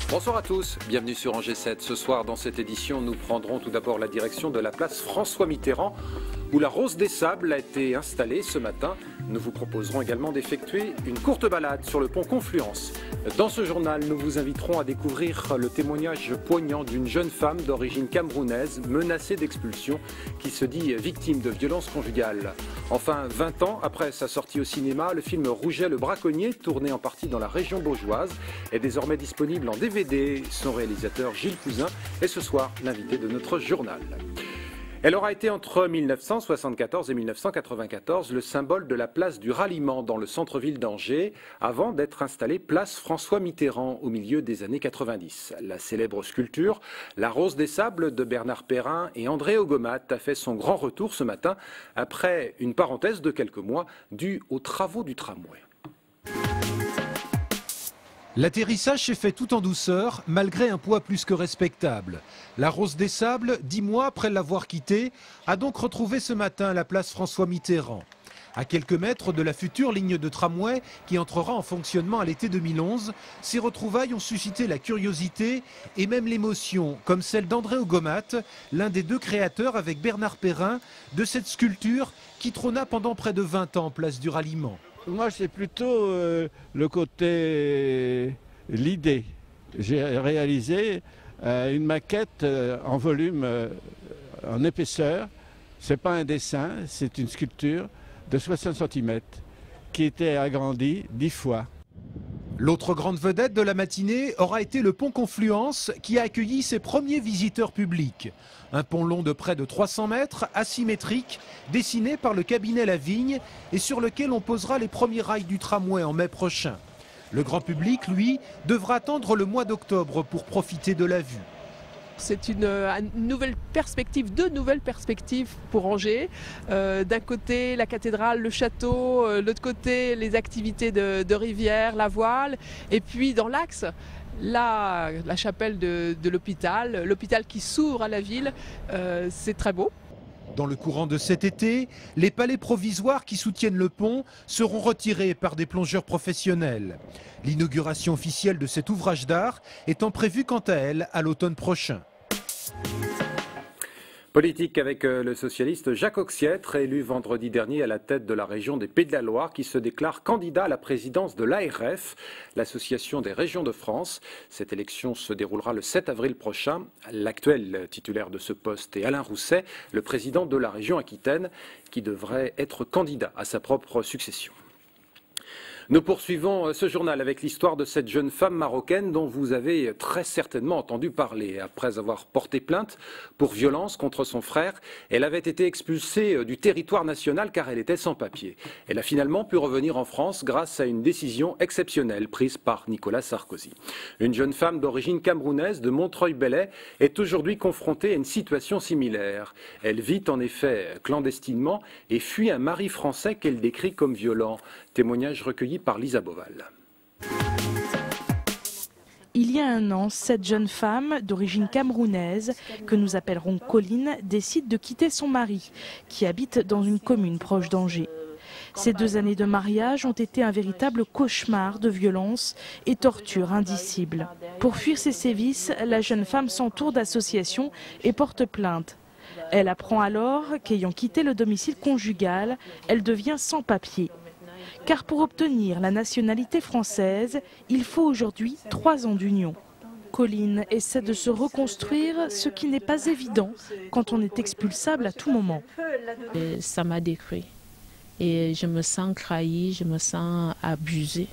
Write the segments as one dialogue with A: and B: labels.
A: Bonsoir à tous, bienvenue sur Angers 7. Ce soir, dans cette édition, nous prendrons tout d'abord la direction de la place François Mitterrand, où la Rose des Sables a été installée ce matin. Nous vous proposerons également d'effectuer une courte balade sur le pont Confluence. Dans ce journal, nous vous inviterons à découvrir le témoignage poignant d'une jeune femme d'origine camerounaise menacée d'expulsion qui se dit victime de violences conjugales. Enfin, 20 ans après sa sortie au cinéma, le film Rouget le braconnier, tourné en partie dans la région baugeoise, est désormais disponible en DVD. Son réalisateur Gilles Cousin est ce soir l'invité de notre journal. Elle aura été entre 1974 et 1994 le symbole de la place du ralliement dans le centre-ville d'Angers, avant d'être installée place François Mitterrand au milieu des années 90. La célèbre sculpture, la Rose des Sables de Bernard Perrin et André Ogomat a fait son grand retour ce matin après une parenthèse de quelques mois due aux travaux du tramway.
B: L'atterrissage s'est fait tout en douceur, malgré un poids plus que respectable. La Rose des Sables, 10 mois après l'avoir quittée, a donc retrouvé ce matin la place François Mitterrand. À quelques mètres de la future ligne de tramway qui entrera en fonctionnement à l'été 2011, ces retrouvailles ont suscité la curiosité et même l'émotion, comme celle d'André Ogomat, l'un des deux créateurs avec Bernard Perrin de cette sculpture qui trôna pendant près de 20 ans place du ralliement.
C: Moi, c'est plutôt le côté, l'idée. J'ai réalisé une maquette en volume, en épaisseur. Ce n'est pas un dessin, c'est une sculpture de 60 cm qui était agrandie 10 fois.
B: L'autre grande vedette de la matinée aura été le pont Confluence qui a accueilli ses premiers visiteurs publics. Un pont long de près de 300 mètres, asymétrique, dessiné par le cabinet Lavigne et sur lequel on posera les premiers rails du tramway en mai prochain. Le grand public, lui, devra attendre le mois d'octobre pour profiter de la vue.
D: C'est une nouvelle perspective, deux nouvelles perspectives pour Angers. D'un côté, la cathédrale, le château, de l'autre côté, les activités de rivière, la voile. Et puis dans l'axe, la chapelle de l'hôpital qui s'ouvre à la ville. C'est très beau.
B: Dans le courant de cet été, les palets provisoires qui soutiennent le pont seront retirés par des plongeurs professionnels. L'inauguration officielle de cet ouvrage d'art étant prévue quant à elle à l'automne prochain.
A: Politique avec le socialiste Jacques Auxiètre, élu vendredi dernier à la tête de la région des Pays de la Loire, qui se déclare candidat à la présidence de l'ARF, l'Association des régions de France. Cette élection se déroulera le 7 avril prochain. L'actuel titulaire de ce poste est Alain Rousset, le président de la région Aquitaine, qui devrait être candidat à sa propre succession. Nous poursuivons ce journal avec l'histoire de cette jeune femme marocaine dont vous avez très certainement entendu parler. Après avoir porté plainte pour violence contre son frère, elle avait été expulsée du territoire national car elle était sans papier. Elle a finalement pu revenir en France grâce à une décision exceptionnelle prise par Nicolas Sarkozy. Une jeune femme d'origine camerounaise de Montreuil-Bellay est aujourd'hui confrontée à une situation similaire. Elle vit en effet clandestinement et fuit un mari français qu'elle décrit comme violent. Témoignage recueilli par Lisa Boval.
E: Il y a un an, cette jeune femme d'origine camerounaise, que nous appellerons Colline, décide de quitter son mari, qui habite dans une commune proche d'Angers. Ces 2 années de mariage ont été un véritable cauchemar de violence et torture indicible. Pour fuir ces sévices, la jeune femme s'entoure d'associations et porte plainte. Elle apprend alors qu'ayant quitté le domicile conjugal, elle devient sans papier. Car pour obtenir la nationalité française, il faut aujourd'hui 3 ans d'union. Colline essaie de se reconstruire, ce qui n'est pas évident quand on est expulsable à tout moment.
F: Ça m'a détruit et je me sens trahie, je me sens abusée,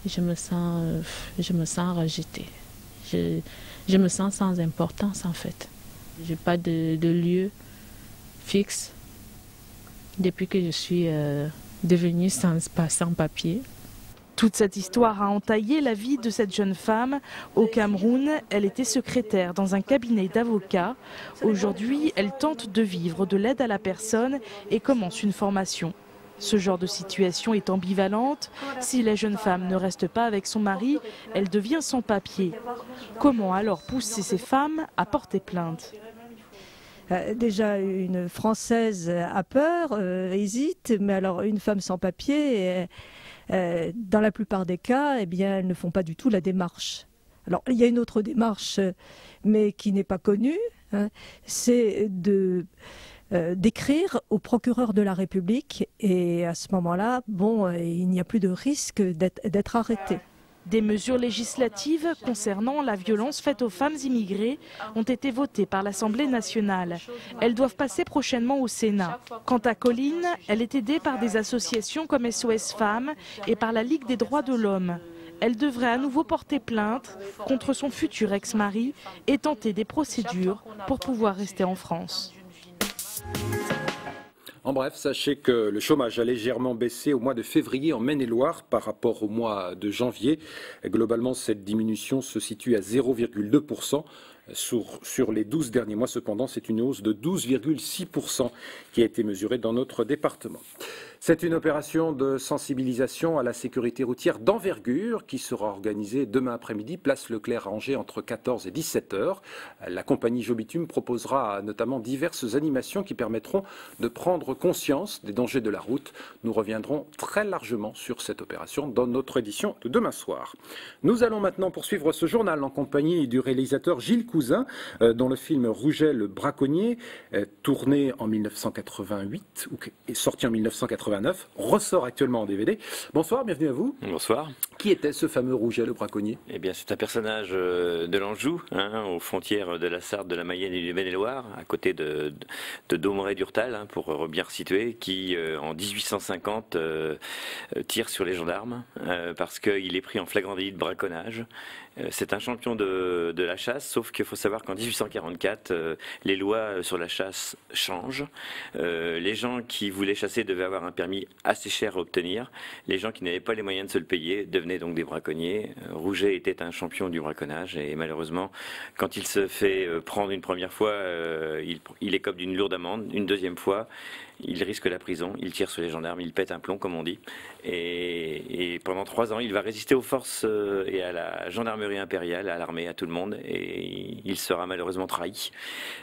F: je me sens rejetée. Je me sens sans importance en fait. Je n'ai pas de lieu fixe depuis que je suis devenue sans papier.
E: Toute cette histoire a entaillé la vie de cette jeune femme. Au Cameroun, elle était secrétaire dans un cabinet d'avocats. Aujourd'hui, elle tente de vivre de l'aide à la personne et commence une formation. Ce genre de situation est ambivalente. Si la jeune femme ne reste pas avec son mari, elle devient sans papier. Comment alors pousser ces femmes à porter plainte ?
G: Déjà, une Française a peur, hésite, mais alors une femme sans papier, dans la plupart des cas, eh bien, elles ne font pas du tout la démarche. Alors, il y a une autre démarche, mais qui n'est pas connue, hein, c'est d'écrire au procureur de la République, et à ce moment-là, bon, il n'y a plus de risque d'être arrêté.
E: Des mesures législatives concernant la violence faite aux femmes immigrées ont été votées par l'Assemblée nationale. Elles doivent passer prochainement au Sénat. Quant à Colline, elle est aidée par des associations comme SOS Femmes et par la Ligue des droits de l'homme. Elle devrait à nouveau porter plainte contre son futur ex-mari et tenter des procédures pour pouvoir rester en France.
A: En bref, sachez que le chômage a légèrement baissé au mois de février en Maine-et-Loire par rapport au mois de janvier. Globalement, cette diminution se situe à 0,2%. Sur les 12 derniers mois, cependant, c'est une hausse de 12,6% qui a été mesurée dans notre département. C'est une opération de sensibilisation à la sécurité routière d'envergure qui sera organisée demain après-midi, place Leclerc à Angers entre 14 et 17 heures. La compagnie Jobitume proposera notamment diverses animations qui permettront de prendre conscience des dangers de la route. Nous reviendrons très largement sur cette opération dans notre édition de demain soir. Nous allons maintenant poursuivre ce journal en compagnie du réalisateur Gilles Cousin, dont le film Rouget le braconnier, tourné en 1988 et sorti en 1989, ressort actuellement en DVD. Bonsoir, bienvenue à vous.
H: Bonsoir.
A: Qui était ce fameux Rouget le braconnier?
H: Eh bien, c'est un personnage de l'Anjou, aux frontières de la Sarthe, de la Mayenne et du Maine-et-Loire, à côté de Domeray-Durtal, pour bien situer, qui en 1850 tire sur les gendarmes parce qu'il est pris en flagrant délit de braconnage. C'est un champion de la chasse, sauf qu'il faut savoir qu'en 1844, les lois sur la chasse changent. Les gens qui voulaient chasser devaient avoir un permis assez cher à obtenir. Les gens qui n'avaient pas les moyens de se le payer devenaient donc des braconniers. Rouget était un champion du braconnage et malheureusement, quand il se fait prendre une première fois, il écope d'une lourde amende. Une deuxième fois, il risque la prison, il tire sur les gendarmes, il pète un plomb comme on dit. Et pendant 3 ans, il va résister aux forces et à la gendarmerie impériale, à l'armée, à tout le monde. Et il sera malheureusement trahi.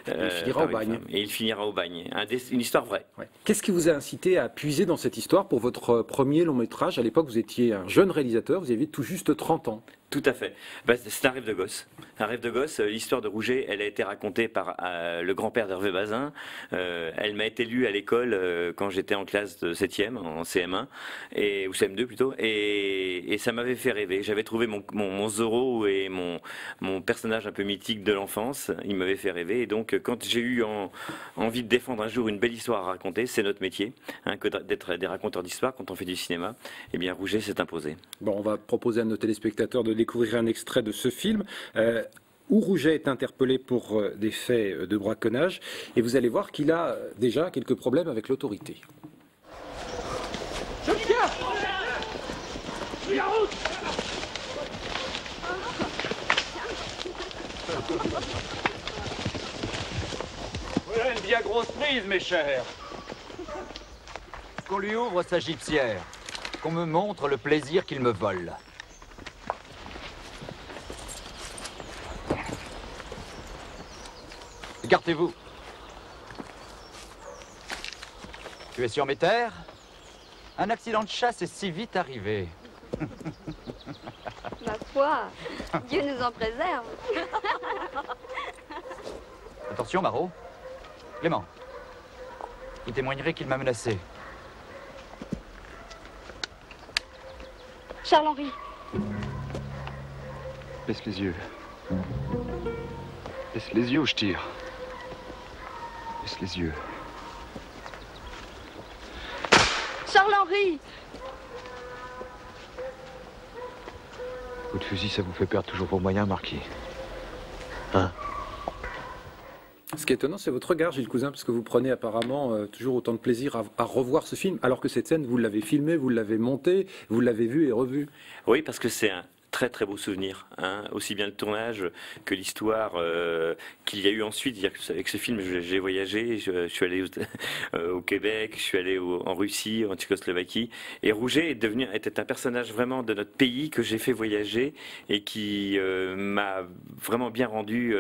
A: Il finira au bagne.
H: Et il finira au bagne. Une histoire vraie.
A: Ouais. Qu'est-ce qui vous a incité à puiser dans cette histoire pour votre premier long métrage? À l'époque, vous étiez un jeune réalisateur, vous aviez tout juste 30 ans.
H: Tout à fait. C'est un rêve de gosse. Un rêve de gosse. L'histoire de Rouget, elle a été racontée par le grand-père d'Hervé Bazin. Elle m'a été lue à l'école quand j'étais en classe de 7e, en CM1, ou CM2 plutôt, et ça m'avait fait rêver. J'avais trouvé mon Zorro et mon personnage un peu mythique de l'enfance. Il m'avait fait rêver. Et donc, quand j'ai eu envie de défendre un jour une belle histoire à raconter, c'est notre métier, que d'être des raconteurs d'histoire quand on fait du cinéma, eh bien Rouget s'est imposé.
A: Bon, on va proposer à nos téléspectateurs de découvrir un extrait de ce film où Rouget est interpellé pour des faits de braconnage et vous allez voir qu'il a déjà quelques problèmes avec l'autorité.
I: Je tiens. Suis la route.
J: Voilà une bien grosse prise, mes chers. Qu'on lui ouvre sa gibecière, qu'on me montre le plaisir qu'il me vole. Écartez-vous. Tu es sur mes terres? Un accident de chasse est si vite arrivé.
K: Ma foi, Dieu nous en préserve.
J: Attention, Marot. Clément. Il témoignerait qu'il m'a menacé.
K: Charles-Henri.
L: Baisse les yeux. Baisse les yeux ou je tire. Baisse les yeux.
K: Charles-Henri.
L: Coup de fusil, ça vous fait perdre toujours vos moyens, Marquis. Hein?
A: Ce qui est étonnant, c'est votre regard, Gilles Cousin, parce que vous prenez apparemment toujours autant de plaisir à revoir ce film, alors que cette scène, vous l'avez filmée, vous l'avez montée, vous l'avez vue et revue.
H: Oui, parce que c'est un très très beau souvenir, aussi bien le tournage que l'histoire qu'il y a eu ensuite. Avec ce film, j'ai voyagé, je suis allé au Québec, je suis allé en Russie, en Tchécoslovaquie, et Rouget était un personnage vraiment de notre pays que j'ai fait voyager et qui m'a vraiment bien rendu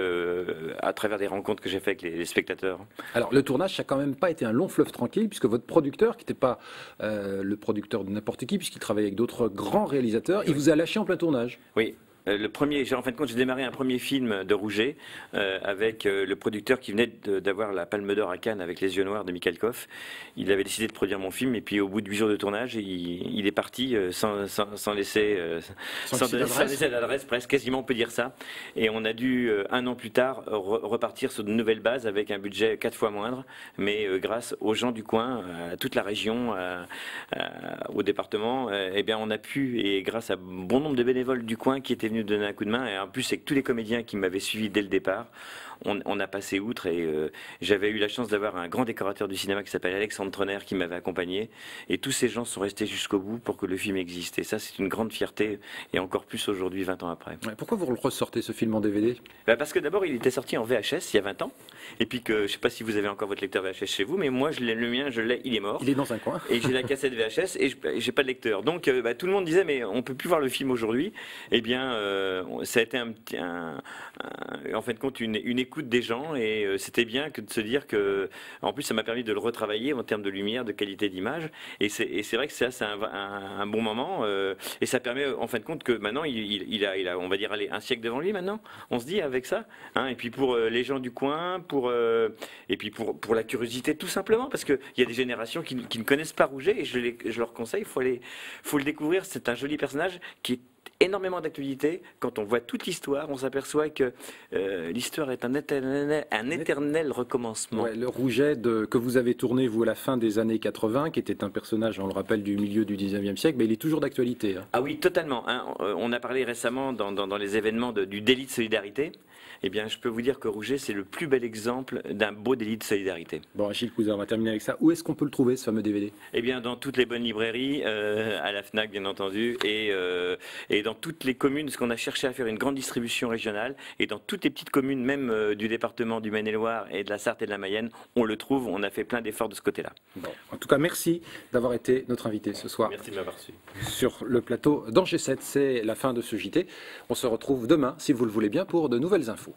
H: à travers des rencontres que j'ai faites avec les spectateurs.
A: Alors le tournage, ça n'a quand même pas été un long fleuve tranquille, puisque votre producteur, qui n'était pas le producteur de n'importe qui, puisqu'il travaillait avec d'autres grands réalisateurs, il vous a lâché en plein tournage.
H: Oui. En fin de compte, j'ai démarré un premier film de Rouget avec le producteur qui venait d'avoir la Palme d'Or à Cannes avec Les Yeux Noirs de Mikhalkov. Il avait décidé de produire mon film et puis au bout de 8 jours de tournage, il est parti sans laisser d'adresse, presque quasiment on peut dire ça. Et on a dû 1 an plus tard repartir sur de nouvelles bases avec un budget 4 fois moindre, mais grâce aux gens du coin, à toute la région, au département, eh bien on a pu, et grâce à bon nombre de bénévoles du coin qui étaient venus donner un coup de main, et en plus c'est que tous les comédiens qui m'avaient suivi dès le départ, on a passé outre, et j'avais eu la chance d'avoir un grand décorateur du cinéma qui s'appelle Alexandre Trener qui m'avait accompagné, et tous ces gens sont restés jusqu'au bout pour que le film existe, et ça c'est une grande fierté, et encore plus aujourd'hui 20 ans après.
A: Pourquoi vous ressortez ce film en DVD?
H: Parce que d'abord il était sorti en VHS il y a 20 ans, et puis que je ne sais pas si vous avez encore votre lecteur VHS chez vous, mais moi le mien je l'ai, il est mort.
A: Il est dans un coin.
H: Et j'ai la cassette VHS et j'ai pas de lecteur. Donc tout le monde disait mais on peut plus voir le film aujourd'hui. Eh bien ça a été en fin de compte une écoute des gens, et c'était bien que de se dire que en plus ça m'a permis de le retravailler en termes de lumière, de qualité d'image, et c'est vrai que ça c'est un bon moment, et ça permet en fin de compte que maintenant il a on va dire allez, un siècle devant lui maintenant, on se dit avec ça, hein, et puis pour les gens du coin, et puis pour la curiosité tout simplement, parce qu'il y a des générations qui ne connaissent pas Rouget, et je leur conseille, faut le découvrir. C'est un joli personnage qui est énormément d'actualité. Quand on voit toute l'histoire, on s'aperçoit que l'histoire est un éternel recommencement.
A: Ouais, le Rouget que vous avez tourné, vous, à la fin des années 80, qui était un personnage, on le rappelle, du milieu du 19e siècle, mais il est toujours d'actualité. Hein.
H: Ah oui, totalement. Hein. On a parlé récemment dans les événements du délit de solidarité. Eh bien, je peux vous dire que Rouget, c'est le plus bel exemple d'un beau délit de solidarité.
A: Bon, Achille Cousin, on va terminer avec ça. Où est-ce qu'on peut le trouver, ce fameux DVD?
H: Eh bien, dans toutes les bonnes librairies, à la FNAC, bien entendu, et dans toutes les communes, parce qu'on a cherché à faire une grande distribution régionale, et dans toutes les petites communes, même du département du Maine-et-Loire et de la Sarthe et de la Mayenne, on le trouve. On a fait plein d'efforts de ce côté-là.
A: Bon, en tout cas, merci d'avoir été notre invité ce soir.
H: Merci de m'avoir reçu.
A: Sur le plateau d'Angers 7, c'est la fin de ce JT. On se retrouve demain, si vous le voulez bien, pour de nouvelles infos.